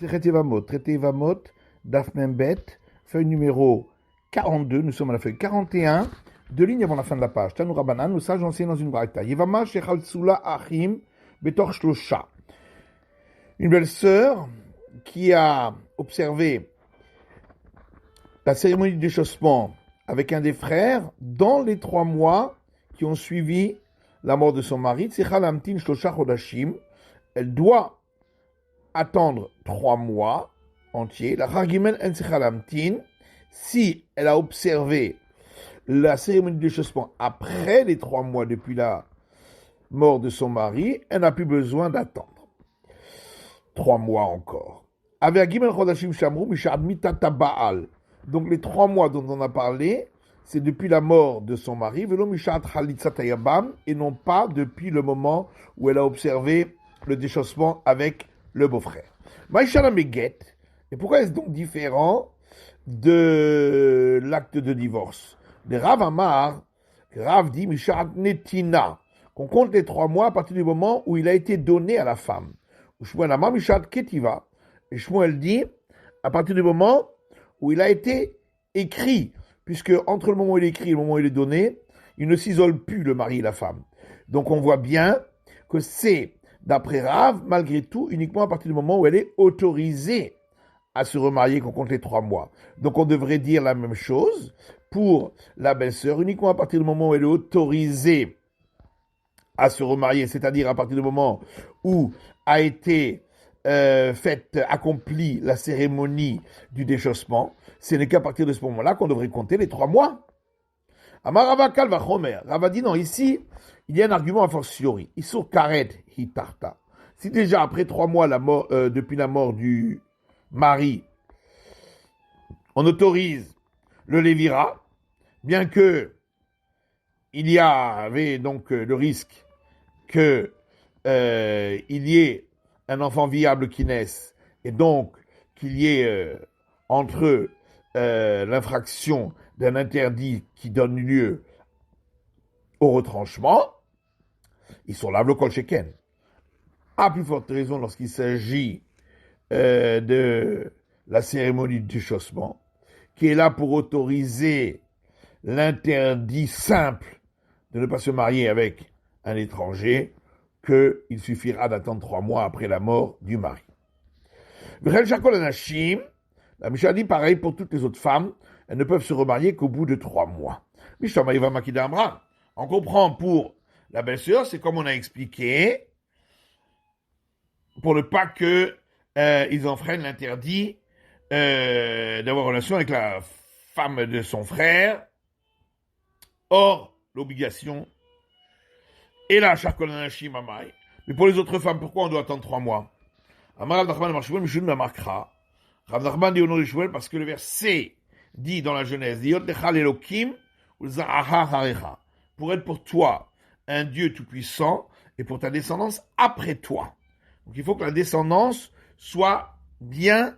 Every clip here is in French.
Traité Evamot, Daf Membet, feuille numéro 42, nous sommes à la feuille 41, deux lignes avant la fin de la page. Tanou Rabbanan, nous sages enseignent dans une braïta. Yevama Shechal Tsula Achim Betor Shlosha. Une belle sœur qui a observé la cérémonie du déchaussement avec un des frères dans les 3 mois qui ont suivi la mort de son mari. Tzechal Amtin Shlosha Chodashim. Elle doit attendre 3 mois entiers. La Chagimel En Tzechal Amtin. Si elle a observé la cérémonie du déchaussement après les 3 mois depuis la mort de son mari, elle n'a plus besoin d'attendre 3 mois encore. Donc les 3 mois dont on a parlé, c'est depuis la mort de son mari, et non pas depuis le moment où elle a observé le déchaussement avec le beau-frère. Et pourquoi est-ce donc différent de l'acte de divorce? De Rav Amar, Rav dit Mishat Netina, qu'on compte les 3 mois à partir du moment où il a été donné à la femme. Shmuel Amar Mishat Ketiva, et Shmuel dit à partir du moment où il a été écrit, puisque entre le moment où il est écrit et le moment où il est donné, il ne s'isole plus le mari et la femme. Donc on voit bien que c'est, d'après Rav, malgré tout, uniquement à partir du moment où elle est autorisée à se remarier qu'on compte les 3 mois. Donc on devrait dire la même chose pour la belle-sœur, uniquement à partir du moment où elle est autorisée à se remarier, c'est-à-dire à partir du moment où a été accomplie la cérémonie du déchaussement, ce n'est qu'à partir de ce moment-là qu'on devrait compter les 3 mois. Amar Rava Kal Vachomer, Rava dit non, ici, il y a un argument a fortiori. Isur karet hitarta. Si déjà après 3 mois depuis la mort du mari, on autorise le lévira, bien que il y avait donc le risque qu'il y ait un enfant viable qui naisse, et donc qu'il y ait entre eux l'infraction d'un interdit qui donne lieu au retranchement, ils sont là, le kol sheken. À plus forte raison lorsqu'il s'agit de la cérémonie du déchaussement, qui est là pour autoriser l'interdit simple de ne pas se marier avec un étranger, qu'il suffira d'attendre 3 mois après la mort du mari. La Mishnah dit pareil pour toutes les autres femmes, elles ne peuvent se remarier qu'au bout de 3 mois. On comprend pour la belle-sœur, c'est comme on a expliqué, pour ne pas que ils enfreignent l'interdit d'avoir relation avec la femme de son frère, hors l'obligation. Et là, mais pour les autres femmes, pourquoi on doit attendre 3 mois? Rav Nachman dit au nom de Shmuel parce que le verset dit dans la Genèse, pour être pour toi un Dieu tout-puissant et pour ta descendance après toi. Donc il faut que la descendance soit bien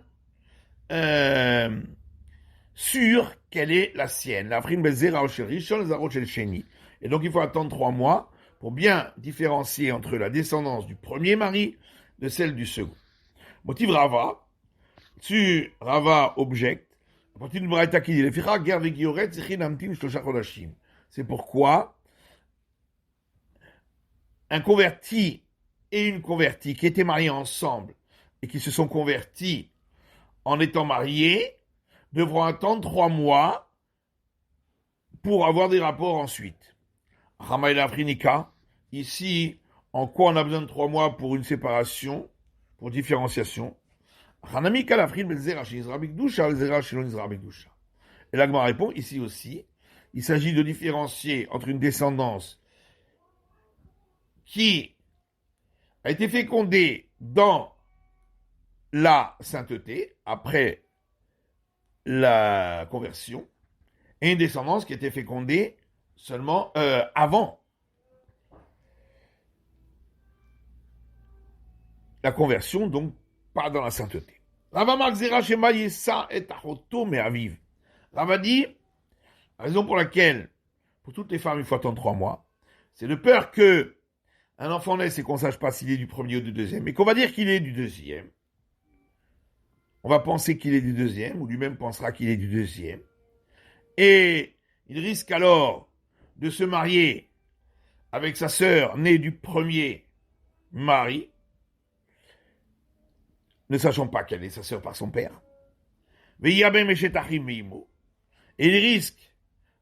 sûre qu'elle est la sienne. Et donc il faut attendre 3 mois pour bien différencier entre la descendance du premier mari de celle du second. Motif Rava, Rava objecte, à partir d'une braïta qui dit c'est pourquoi un converti et une convertie qui étaient mariés ensemble et qui se sont convertis en étant mariés devront attendre 3 mois pour avoir des rapports ensuite. Ramaïla Afrinika, ici, en quoi on a besoin de 3 mois pour une séparation, pour différenciation? Et l'Agma répond, ici aussi, il s'agit de différencier entre une descendance qui a été fécondée dans la sainteté, après la conversion, et une descendance qui a été fécondée seulement avant la conversion, donc pas dans la sainteté. Rava dit, la raison pour laquelle, pour toutes les femmes, il faut attendre 3 mois, c'est de peur que un enfant naisse et qu'on ne sache pas s'il est du premier ou du deuxième, mais qu'on va dire qu'il est du deuxième. on va penser qu'il est du deuxième, ou lui-même pensera qu'il est du deuxième. Et il risque alors de se marier avec sa sœur née du premier mari, ne sachant pas qu'elle est sa sœur par son père. Et il risque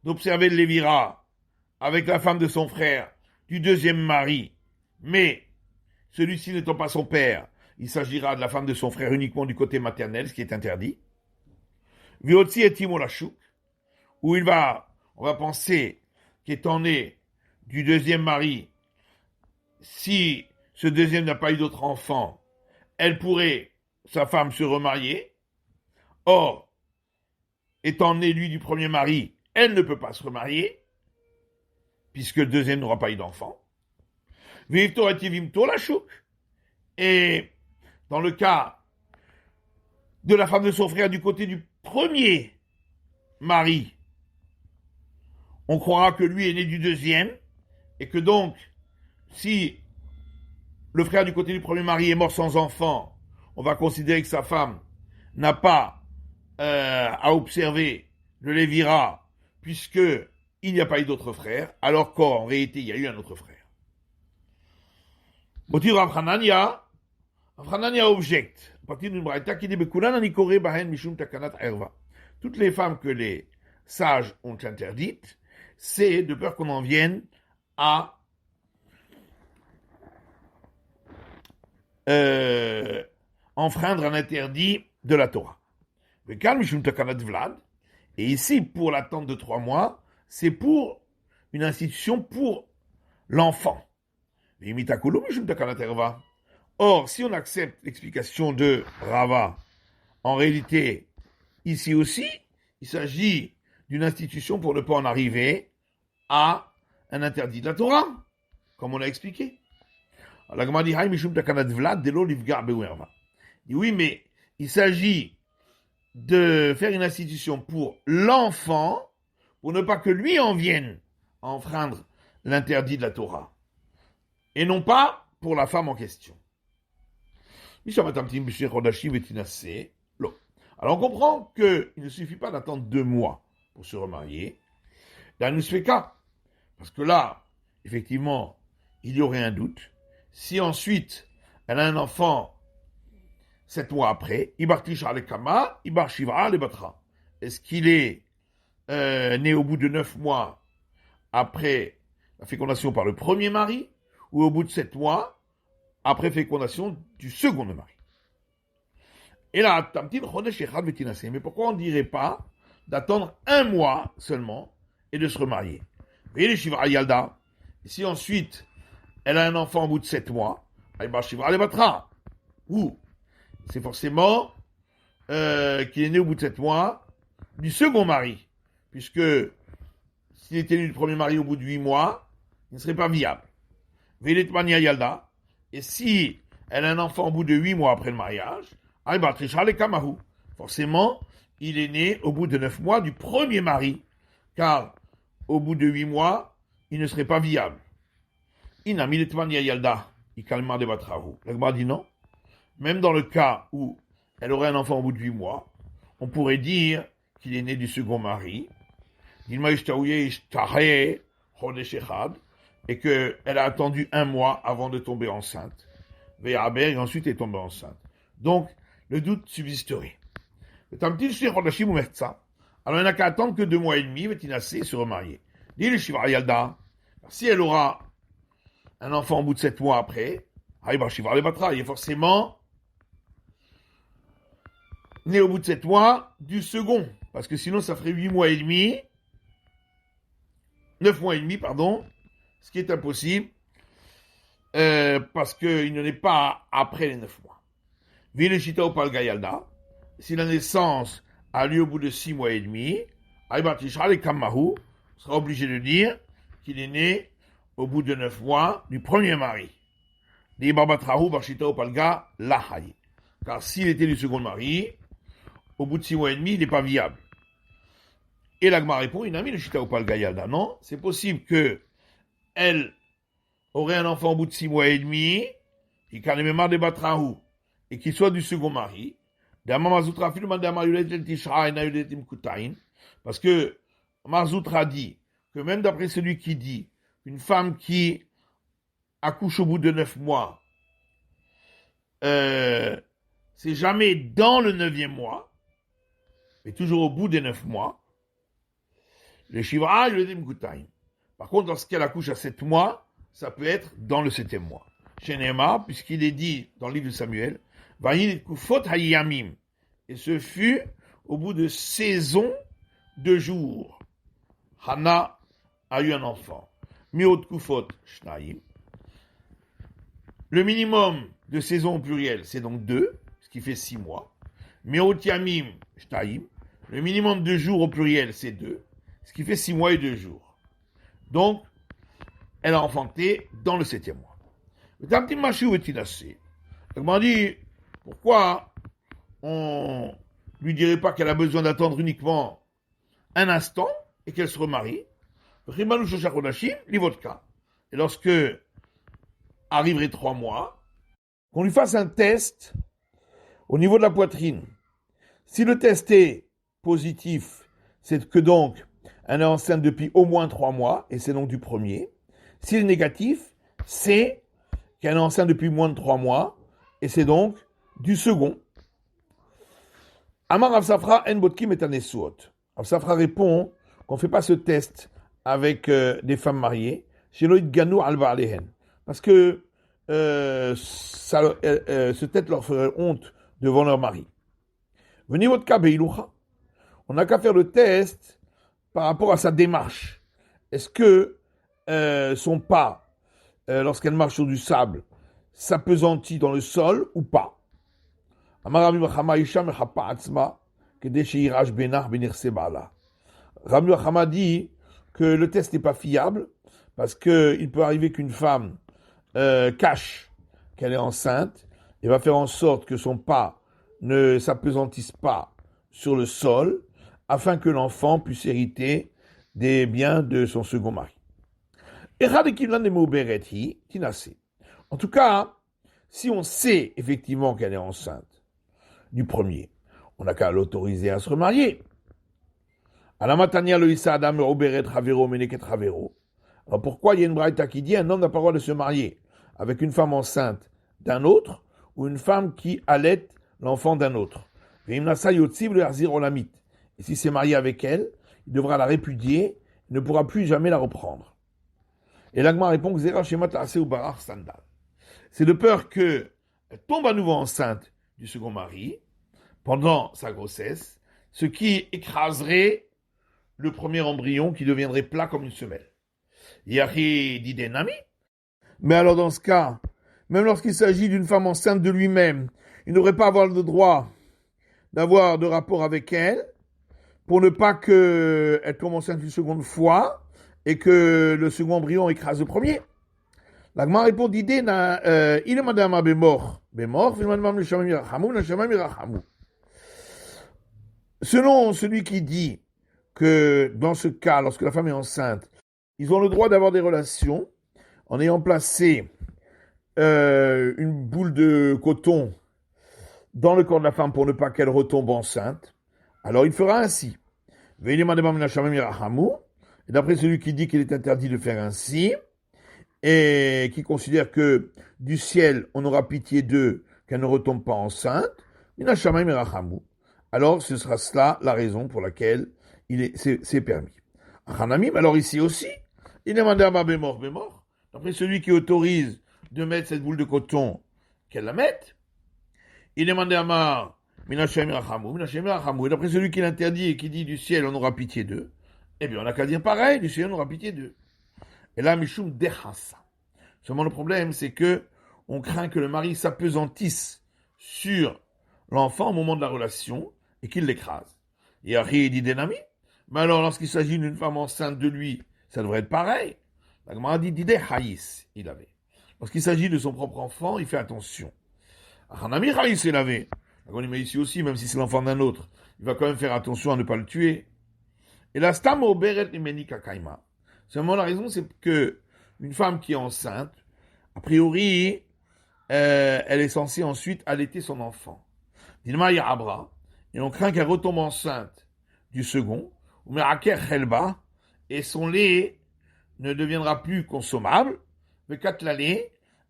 d'observer le Lévira avec la femme de son frère du deuxième mari, mais celui-ci n'étant pas son père, il s'agira de la femme de son frère uniquement du côté maternel, ce qui est interdit. Viotzi et Timolachuk, où on va penser qu'étant né du deuxième mari, si ce deuxième n'a pas eu d'autre enfant, elle pourrait, sa femme, se remarier. Or, étant né lui du premier mari, elle ne peut pas se remarier, puisque le deuxième n'aura pas eu d'enfant. Et dans le cas de la femme de son frère du côté du premier mari, on croira que lui est né du deuxième, et que donc, si le frère du côté du premier mari est mort sans enfant, on va considérer que sa femme n'a pas à observer le Lévira, puisque il n'y a pas eu d'autre frère, alors qu'en réalité, il y a eu un autre frère. Motiv Rav Hanania objecte, à partir d'une braïta qui dit Bekulan anikore bahen mishum takanat erva. Toutes les femmes que les sages ont interdites, c'est de peur qu'on en vienne à enfreindre un interdit de la Torah. Et ici, pour l'attente de 3 mois, c'est pour une institution pour l'enfant. Or, si on accepte l'explication de Rava, en réalité, ici aussi, il s'agit d'une institution pour ne pas en arriver à un interdit de la Torah, comme on l'a expliqué. La Gemara dit oui, mais il s'agit de faire une institution pour l'enfant, pour ne pas que lui en vienne à enfreindre l'interdit de la Torah, et non pas pour la femme en question. Alors on comprend qu'il ne suffit pas d'attendre 2 mois pour se remarier, parce que là, effectivement, il y aurait un doute. Si ensuite, elle a un enfant 7 mois après, est-ce qu'il est né au bout de 9 mois après la fécondation par le premier mari, ou au bout de 7 mois après fécondation du second mari? Et là, mais pourquoi on ne dirait pas d'attendre 1 mois seulement et de se remarier? Et si ensuite elle a un enfant au bout de 7 mois, ou c'est forcément qu'il est né au bout de 7 mois du second mari, puisque s'il était né du premier mari au bout de 8 mois, il ne serait pas viable. Et si elle a un enfant au bout de 8 mois après le mariage, forcément, il est né au bout de 9 mois du premier mari, car au bout de 8 mois, il ne serait pas viable. La Gemara dit non. Même dans le cas où elle aurait un enfant au bout de 8 mois, on pourrait dire qu'il est né du second mari, et qu'elle a attendu 1 mois avant de tomber enceinte. Et ensuite est tombée enceinte. Donc, le doute subsisterait. Alors, il n'a qu'à attendre que 2 mois et demi, et se remarier. Si elle aura un enfant au bout de 7 mois après, il est forcément né au bout de 7 mois du second, parce que sinon ça ferait 8 mois et demi, 9 mois et demi, pardon, ce qui est impossible, parce qu'il ne naît pas après les 9 mois. Vileshita ou Palgayalda, si la naissance a lieu au bout de 6 mois et demi, sera obligé de dire qu'il est né au bout de 9 mois du premier mari. Car s'il était du second mari, au bout de 6 mois et demi, il n'est pas viable. Et l'Agma répond, il a mis le Shita ou pas le Gayalda. Non, c'est possible que elle aurait un enfant au bout de 6 mois et demi, et qu'il soit du second mari, Parce que Marzoutra dit que même d'après celui qui dit une femme qui accouche au bout de 9 mois, c'est jamais dans le 9e mois, mais toujours au bout des 9 mois, le Shivra, par contre, lorsqu'elle accouche à 7 mois, ça peut être dans le 7e mois. Chez Neymar, puisqu'il est dit dans le livre de Samuel, et ce fut au bout de saison de jours. Hannah a eu un enfant. Miot Kufot Shnaim. Le minimum de saison au pluriel, c'est donc 2, ce qui fait 6 mois. Miot Yamim Shnaim. Le minimum de jours au pluriel, c'est 2, ce qui fait 6 mois et 2 jours. Donc, elle a enfanté dans le 7e mois. Donc, on dit, pourquoi on lui dirait pas qu'elle a besoin d'attendre uniquement un instant et qu'elle se remarie? Et lorsque arriverait 3 mois, qu'on lui fasse un test au niveau de la poitrine. Si le test est positif, c'est que donc elle est enceinte depuis au moins 3 mois, et c'est donc du premier. S'il est négatif, c'est qu'elle est enceinte depuis moins de 3 mois, et c'est donc du second. Amar Rav Safra en botkim et anesuot. Rav Safra répond qu'on ne fait pas ce test avec des femmes mariées, chez Loïd Ganou al-Ba'alehen. Parce que ce test leur ferait honte devant leur mari. Venez votre cas, Beiloucha. On n'a qu'à faire le test par rapport à sa démarche. Est-ce que son pas, lorsqu'elle marche sur du sable, s'appesantit dans le sol ou pas? Rabbi Yochama dit que le test n'est pas fiable parce qu'il peut arriver qu'une femme cache qu'elle est enceinte et va faire en sorte que son pas ne s'apesantisse pas sur le sol afin que l'enfant puisse hériter des biens de son second mari. En tout cas, si on sait effectivement qu'elle est enceinte du premier, on n'a qu'à l'autoriser à se remarier. Alors pourquoi il y a une braïta qui dit un homme n'a pas le droit de se marier avec une femme enceinte d'un autre ou une femme qui allaite l'enfant d'un autre? Et si c'est marié avec elle, il devra la répudier, il ne pourra plus jamais la reprendre. Et l'Agma répond que c'est de peur qu'elle tombe à nouveau enceinte du second mari pendant sa grossesse, ce qui écraserait le premier embryon qui deviendrait plat comme une semelle. Mais alors dans ce cas, même lorsqu'il s'agit d'une femme enceinte de lui-même, il n'aurait pas avoir le droit d'avoir de rapport avec elle pour ne pas qu'elle tombe enceinte une seconde fois et que le second embryon écrase le premier. L'Agma répond d'idée, il est madame bémor, selon celui qui dit que dans ce cas, lorsque la femme est enceinte, ils ont le droit d'avoir des relations en ayant placé une boule de coton dans le corps de la femme pour ne pas qu'elle retombe enceinte, alors il fera ainsi. Et d'après celui qui dit qu'il est interdit de faire ainsi, et qui considère que du ciel on aura pitié d'eux, qu'elle ne retombe pas enceinte, alors ce sera cela la raison pour laquelle c'est permis. Alors ici aussi, il est demandé à ma bémor. D'après celui qui autorise de mettre cette boule de coton, qu'elle la mette, il est demandé à ma minashem irachamou. Et d'après celui qui l'interdit et qui dit du ciel on aura pitié d'eux, eh bien on n'a qu'à dire pareil, du ciel on aura pitié d'eux. Et là, Mishum dechassa. Seulement le problème, c'est que on craint que le mari s'apesantisse sur l'enfant au moment de la relation et qu'il l'écrase. Et Ari dit Denami. Mais alors, lorsqu'il s'agit d'une femme enceinte de lui, ça devrait être pareil. La Gemara dit Dide Haïs, il avait. Lorsqu'il s'agit de son propre enfant, il fait attention. Hanami Haïs, il avait. Mais ici aussi, même si c'est l'enfant d'un autre, il va quand même faire attention à ne pas le tuer. Et la Stamo Beret Nimeni Kakaima. Seulement la raison, c'est que une femme qui est enceinte, a priori, elle est censée ensuite allaiter son enfant. Dilma Ya'abra, et on craint qu'elle retombe enceinte du second, ou Meraker Chelba, et son lait ne deviendra plus consommable, le Katlale,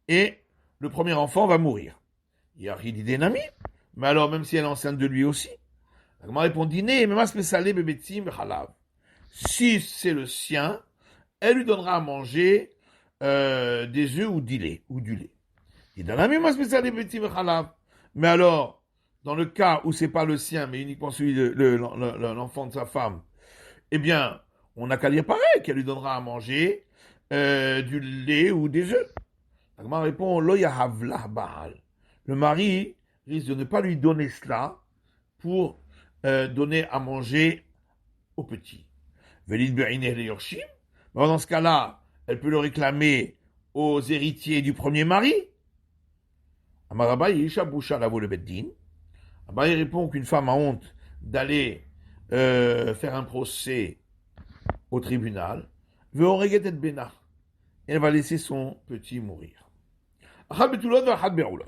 et le premier enfant va mourir. Yahidi Denami, mais alors même si elle est enceinte de lui aussi, elle m'a répondu, si c'est le sien, elle lui donnera à manger des œufs ou du lait. Mais alors, dans le cas où c'est pas le sien, mais uniquement celui de l'enfant de sa femme, eh bien, on n'a qu'à dire pareil, qu'elle lui donnera à manger du lait ou des œufs. L'agma répond, Lo yahavlah bahal. Le mari risque de ne pas lui donner cela pour donner à manger au petit. Velid be'ineh le yorshim. Dans ce cas-là, elle peut le réclamer aux héritiers du premier mari. Amarabai Yisha Boucha Lavo le Beddin. Abaye répond qu'une femme a honte d'aller faire un procès au tribunal. Ve'oreget et bena. Elle va laisser son petit mourir. Achad betulot ve'achad be'ulot.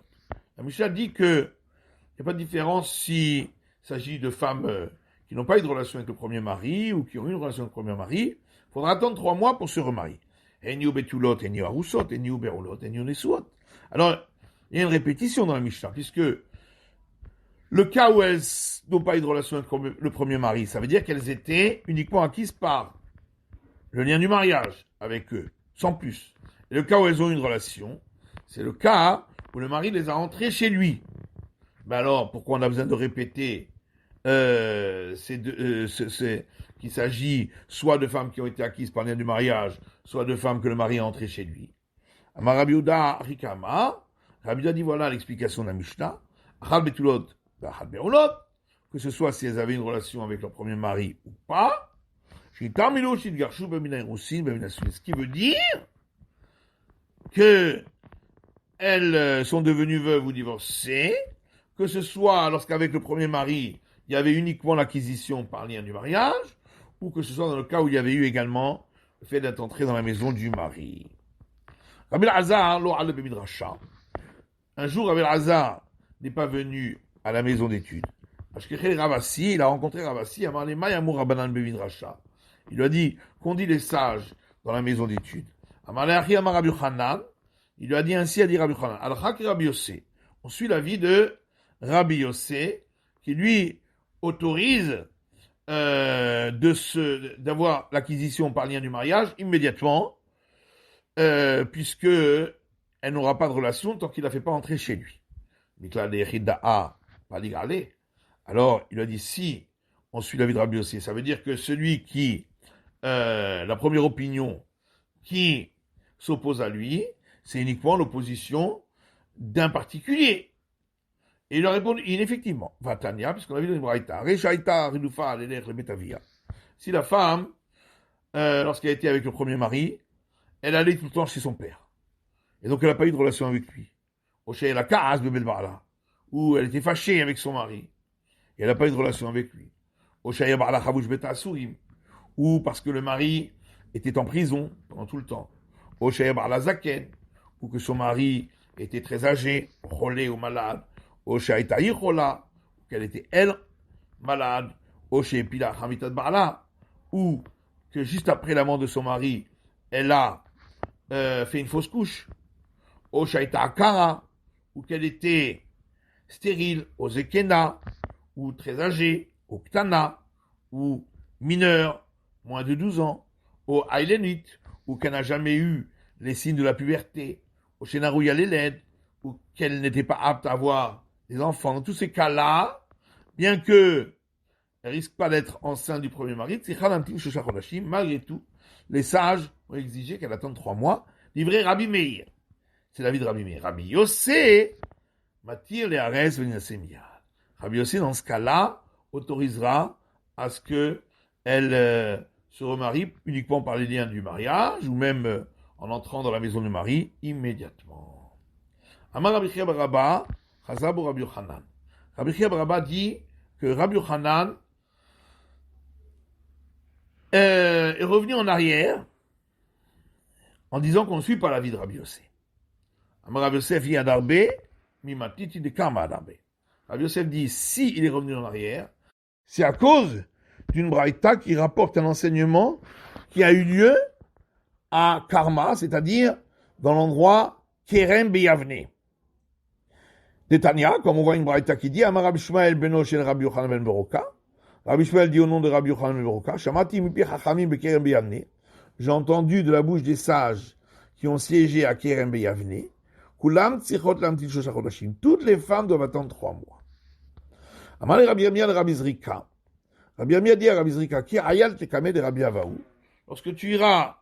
La Mishnah dit que il n'y a pas de différence s'il s'agit de femmes qui n'ont pas eu de relation avec le premier mari ou qui ont eu une relation avec le premier mari. Il faudra attendre 3 mois pour se remarier. Eniu betulot, eniu arusot, eniu be'ulot, eniu nesuot. Alors, il y a une répétition dans la Mishnah, puisque le cas où elles n'ont pas eu de relation avec le premier mari, ça veut dire qu'elles étaient uniquement acquises par le lien du mariage avec eux, sans plus. Et le cas où elles ont eu une relation, c'est le cas où le mari les a entrées chez lui. Ben alors, pourquoi on a besoin de répéter qu'il s'agit soit de femmes qui ont été acquises par le lien du mariage, soit de femmes que le mari a entrées chez lui. Amar Rabbi Yehuda Rikama, Rabbi Yehuda dit voilà l'explication de la Mishnah. Achal betulot, achal be'ulot, que ce soit si elles avaient une relation avec leur premier mari ou pas. Ce qui veut dire que elles sont devenues veuves ou divorcées, que ce soit lorsqu'avec le premier mari, il y avait uniquement l'acquisition par lien du mariage, ou que ce soit dans le cas où il y avait eu également le fait d'être entré dans la maison du mari. Rabbi Elazar, l'oral de Midrasha. Un jour, Rabbi Elazar n'est pas venu à la maison d'études. Parce que Ravassi, il a rencontré Ravassi, il lui a dit qu'on dit les sages dans la maison d'études. Il lui a dit ainsi, a dit Rabbi Chanan. Al-Hak Rabbi Yossé. On suit l'avis de Rabbi Yossé, qui lui autorise d'avoir l'acquisition par lien du mariage immédiatement, puisque elle n'aura pas de relation tant qu'il ne la fait pas entrer chez lui. Alors, il a dit, si on suit l'avis de Rabbi Yossé, ça veut dire que celui qui, la première opinion qui s'oppose à lui, c'est uniquement l'opposition d'un particulier. Et il a répondu, effectivement, Vatania, puisqu'on a vu dans une braïta, Rechaïta, Ridufa, Lelech, le Betavia. Si la femme, lorsqu'elle était avec le premier mari, elle allait tout le temps chez son père. Et donc elle n'a pas eu de relation avec lui. Oshé la Kaas de Belbala, où elle était fâchée avec son mari. Et elle n'a pas eu de relation avec lui. Oshé Bala Chavouj Betasurim, ou parce que le mari était en prison pendant tout le temps. Oshé Bala Zaken, ou que son mari était très âgé, relé ou malade. Oshé Itaïrola, qu'elle était elle malade. Oshé Pila Hamitat Bala, ou que juste après la mort de son mari, elle a fait une fausse couche. Oshaita Akara, ou qu'elle était stérile, au Zekena, ou très âgée, au Ktana, ou mineure, moins de 12 ans, au Ailenit, ou qu'elle n'a jamais eu les signes de la puberté, au Shenarouya Leled, ou qu'elle n'était pas apte à avoir des enfants. Dans tous ces cas-là, bien que elle risque pas d'être enceinte du premier mari, malgré tout, les sages ont exigé qu'elle attende 3 mois, livré Rabbi Meir. C'est l'avis de Rabbi Meir. Rabbi Yossé, Matir les Ares Venasemia. Rabbi Yossé, dans ce cas-là, autorisera à ce que elle se remarie uniquement par les liens du mariage, ou même en entrant dans la maison du mari, immédiatement. Amar Rabbi Chia bar Abba, Chazabu Rabbi Yochanan. Rabbi Chia bar Abba dit que Rabbi Yochanan est revenu en arrière en disant qu'on ne suit pas l'avis de Rabbi Yossé. Amar Rabbi Yossé fi adarbe, mi matiti de kama adarbe. Rabbi Yosef dit, si il est revenu en arrière, c'est à cause d'une braïta qui rapporte un enseignement qui a eu lieu à Karma, c'est-à-dire dans l'endroit Kerem Beyavne. Netanya, comme on voit une braïta qui dit, Amar Rabbi Shmuel beno shel Rabbi Yochanan ben Beroka. Rabbi Shmuel dit au nom de Rabbi Yochanan ben Beroka, Shamati mipi chachamim bekerem beyavne. J'ai entendu de la bouche des sages qui ont siégé à Kerem Beyavne. Kulam tzrichot lamtin shosha chodashim. Toutes les femmes doivent attendre 3 mois. Amar Rabbi Yirmiyah de Rabbi Zrika. Rabbi Yirmiyah dit à Rabbi Zrika, Ki ayal tekame de Rabbi Avaou. Lorsque tu iras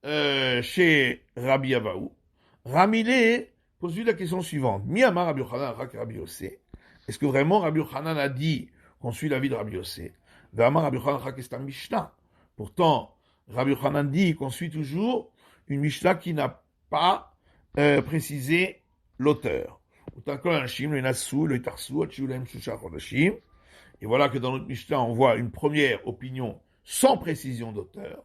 chez Rabbi Avaou, Ramilé pose la question suivante. Mi amar Rabbi Yochanan rak Rabbi Yossé. Est-ce que vraiment Rabbi Yochanan a dit qu'on suit l'avis de Rabbi Yossé? Ve'amar Rabbi Yochanan rak est un Mishnah. Pourtant, Rabbi Yochanan dit qu'on suit toujours une Mishnah qui n'a pas précisé l'auteur. Et voilà que dans notre Mishnah, on voit une première opinion sans précision d'auteur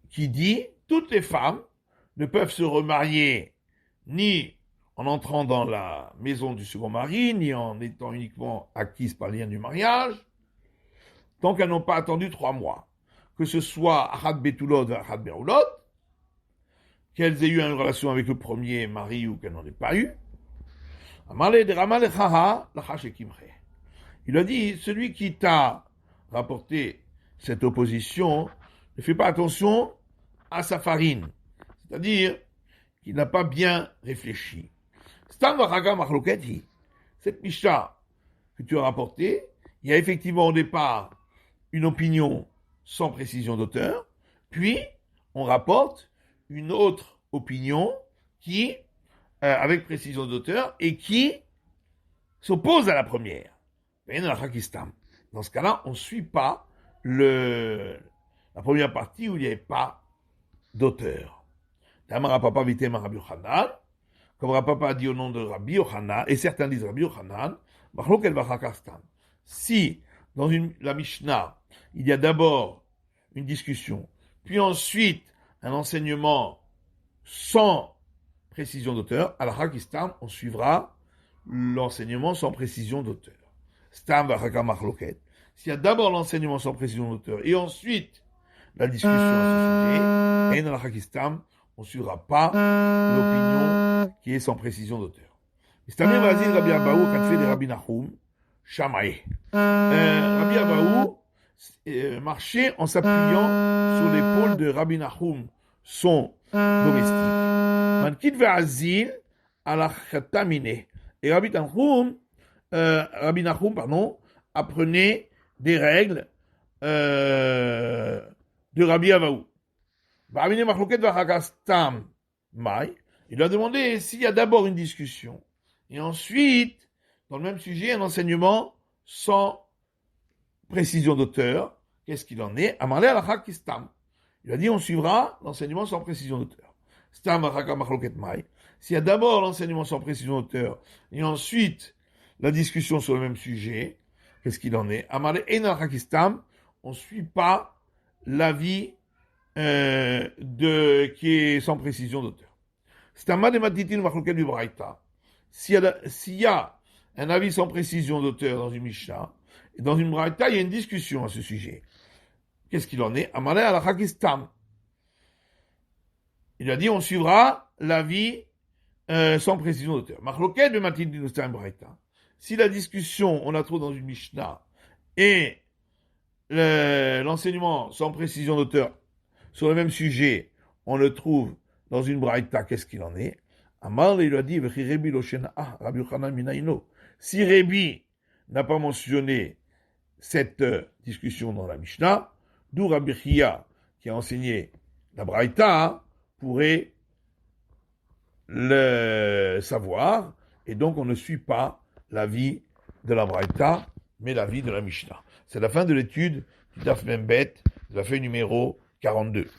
qui dit toutes les femmes ne peuvent se remarier ni en entrant dans la maison du second mari, ni en étant uniquement acquises par le lien du mariage, tant qu'elles n'ont pas attendu 3 mois. Que ce soit Achad Betulot et Achad Beroulot, qu'elles aient eu une relation avec le premier mari ou qu'elles n'en aient pas eu. Il a dit, celui qui t'a rapporté cette opposition ne fait pas attention à sa farine, c'est-à-dire qu'il n'a pas bien réfléchi. Cette Mishnah que tu as rapportée, il y a effectivement au départ une opinion sans précision d'auteur, puis on rapporte une autre opinion qui, avec précision d'auteur, et qui s'oppose à la première. Dans ce cas-là, on ne suit pas la première partie où il n'y avait pas d'auteur. Comme Rapapa a dit au nom de Rabbi Yochanan, et certains disent Rabbi Yochanan, si dans la Mishnah, il y a d'abord une discussion, puis ensuite un enseignement sans précision d'auteur, à la Hakistam, on suivra l'enseignement sans précision d'auteur. Stam v'achaka machloket. S'il y a d'abord l'enseignement sans précision d'auteur et ensuite la discussion à ce sujet, et dans la Hakistam, on ne suivra pas l'opinion qui est sans précision d'auteur. C'est-à-dire, vas-y, Rabbi Abaou, quand fait des Rabbi Nahum, Shamaï. Rabbi Abaou marchait en s'appuyant sur l'épaule de Rabbi Nahum, son domestique. Man kit ve'azil ala chatamine. Et Rabbi Nahum, apprenait des règles de Rabbi Abaou. Il a demandé s'il y a d'abord une discussion et ensuite, dans le même sujet, un enseignement sans précision d'auteur. Qu'est-ce qu'il en est? Amarle al Stam. Il a dit on suivra l'enseignement sans précision d'auteur. Stam machloket mai. S'il y a d'abord l'enseignement sans précision d'auteur et ensuite la discussion sur le même sujet, qu'est-ce qu'il en est? Amarle en al Stam. On ne suit pas l'avis qui est sans précision d'auteur. Stama de matitin machloket du braïta. S'il y a un avis sans précision d'auteur dans une Mishnah, et dans une braïta, il y a une discussion à ce sujet. Qu'est-ce qu'il en est? Amalé al Hakistam. Il a dit, on suivra l'avis sans précision d'auteur. Machloket de matitin du braïta. Si la discussion, on la trouve dans une Mishnah, et l'enseignement sans précision d'auteur sur le même sujet, on le trouve dans une braïta, qu'est-ce qu'il en est? Amar, il lui a dit, Rabbi Yochanan minaino. Si Rébi n'a pas mentionné cette discussion dans la Mishnah, d'où Rabbi Chia, qui a enseigné la braïta, pourrait le savoir, et donc on ne suit pas l'avis de la braïta, mais l'avis de la Mishnah. C'est la fin de l'étude du Daf Membet, de la feuille numéro 42.